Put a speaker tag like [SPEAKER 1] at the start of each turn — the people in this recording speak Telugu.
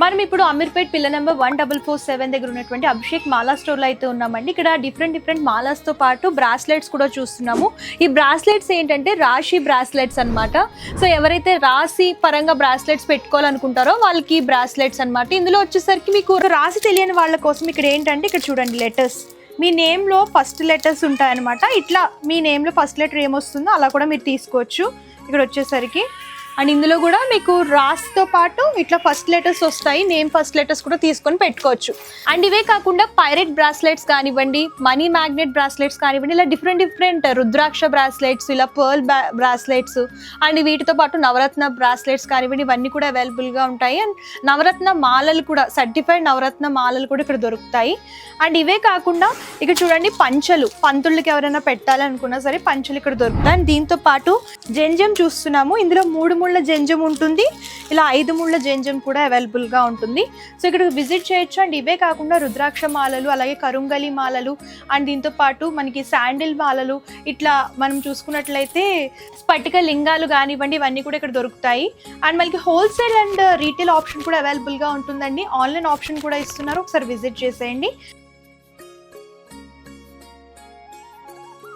[SPEAKER 1] మనం ఇప్పుడు అమీర్పేట్ పిల్లర్ నెంబర్ 1447 దగ్గర ఉన్నటువంటి అభిషేక్ మాలా స్టోర్లో అయితే ఉన్నామండి. ఇక్కడ డిఫరెంట్ మాలాస్తో పాటు బ్రాస్లెట్స్ కూడా చూస్తున్నాము. ఈ బ్రాస్లెట్స్ ఏంటంటే రాశి బ్రాస్లెట్స్ అనమాట. సో ఎవరైతే రాశి పరంగా బ్రాస్లెట్స్ పెట్టుకోవాలనుకుంటారో వాళ్ళకి బ్రాస్లెట్స్ అనమాట. ఇందులో వచ్చేసరికి మీకు రాశి తెలియని వాళ్ళ కోసం ఇక్కడ ఏంటంటే ఇక్కడ చూడండి లెటర్స్, మీ నేమ్లో ఫస్ట్ లెటర్స్ ఉంటాయన్నమాట. ఇట్లా మీ నేమ్లో ఫస్ట్ లెటర్ ఏమొస్తుందో అలా కూడా మీరు తీసుకోవచ్చు ఇక్కడ వచ్చేసరికి. అండ్ ఇందులో కూడా మీకు రాస్తో పాటు ఇట్లా ఫస్ట్ లెటర్స్ వస్తాయి, నేమ్ ఫస్ట్ లెటర్స్ కూడా తీసుకొని పెట్టుకోవచ్చు. అండ్ ఇవే కాకుండా పైరెట్ బ్రాస్లెట్స్ కానివ్వండి, మనీ మ్యాగ్నెట్ బ్రాస్లెట్స్ కానివ్వండి, ఇలా డిఫరెంట్ రుద్రాక్ష బ్రాస్లెట్స్, ఇలా పర్ల్ బ్రాస్లెట్స్ అండ్ వీటితో పాటు నవరత్న బ్రాస్లెట్స్ కానివ్వండి, ఇవన్నీ కూడా అవైలబుల్గా ఉంటాయి. అండ్ నవరత్న మాలలు కూడా, సర్టిఫైడ్ నవరత్న మాలలు కూడా ఇక్కడ దొరుకుతాయి. అండ్ ఇవే కాకుండా ఇక్కడ చూడండి పంచలు, పంతుళ్ళకి ఎవరైనా పెట్టాలనుకున్నా సరే పంచలు ఇక్కడ దొరుకుతాయి. అండ్ దీంతో పాటు జంజం చూస్తున్నాము. ఇందులో 3 ముళ్ళ జంజం ఉంటుంది, ఇలా 5 ముళ్ళ జంజం కూడా అవైలబుల్గా ఉంటుంది. సో ఇక్కడ విజిట్ చేయొచ్చు. అండ్ ఇవే కాకుండా రుద్రాక్ష మాలలు, అలాగే కరుంగలి మాలలు, అండ్ దీంతో పాటు మనకి శాండిల్ మాలలు, ఇట్లా మనం చూసుకున్నట్లయితే స్ఫటిక లింగాలు కానివ్వండి, ఇవన్నీ కూడా ఇక్కడ దొరుకుతాయి. అండ్ మనకి హోల్సేల్ అండ్ రీటైల్ ఆప్షన్ కూడా అవైలబుల్గా ఉంటుందండి. ఆన్లైన్ ఆప్షన్ కూడా ఇస్తున్నారు, ఒకసారి విజిట్ చేసేయండి.